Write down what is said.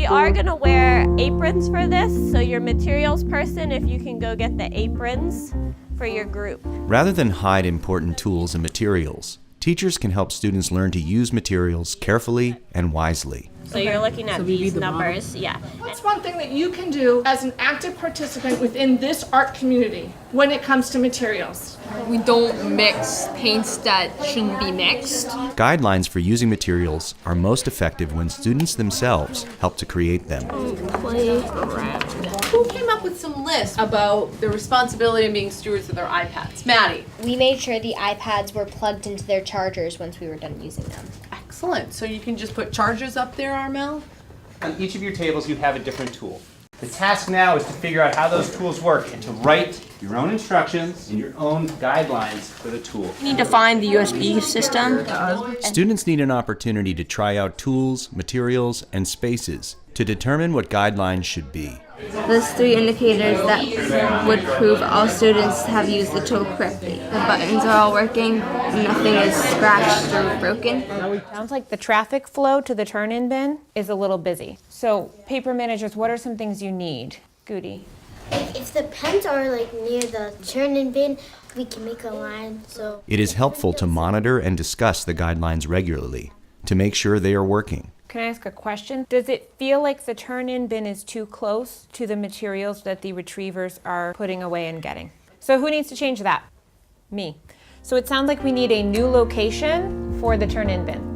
We are gonna wear aprons for this, so your materials person, if you can go get the aprons for your group. Rather than hide important tools and materials, teachers can help students learn to use materials carefully and wisely. So you're looking at these numbers, yeah. What's one thing that you can do as an active participant within this art community when it comes to materials? We don't mix paints that shouldn't be mixed. Guidelines for using materials are most effective when students themselves help to create them. Who came up with some lists about the responsibility of being stewards of their iPads? Maddie. We made sure the iPads were plugged into their chargers once we were done using them. Excellent. So you can just put chargers up there, Armel? On each of your tables, you have a different tool. The task now is to figure out how those tools work and to write your own instructions and your own guidelines for the tool. We need to find the USB system. Students need an opportunity to try out tools, materials, and spaces to determine what guidelines should be. Those 3 indicators that would prove all students have used the tool correctly. The buttons are all working, nothing is scratched or broken. Sounds like the traffic flow to the turn-in bin is a little busy. So, paper managers, what are some things you need? Goody. If the pens are near the turn-in bin, we can make a line. So It is helpful to monitor and discuss the guidelines regularly to make sure they are working. Can I ask a question? Does it feel like the turn-in bin is too close to the materials that the retrievers are putting away and getting? So who needs to change that? Me. So it sounds like we need a new location for the turn-in bin.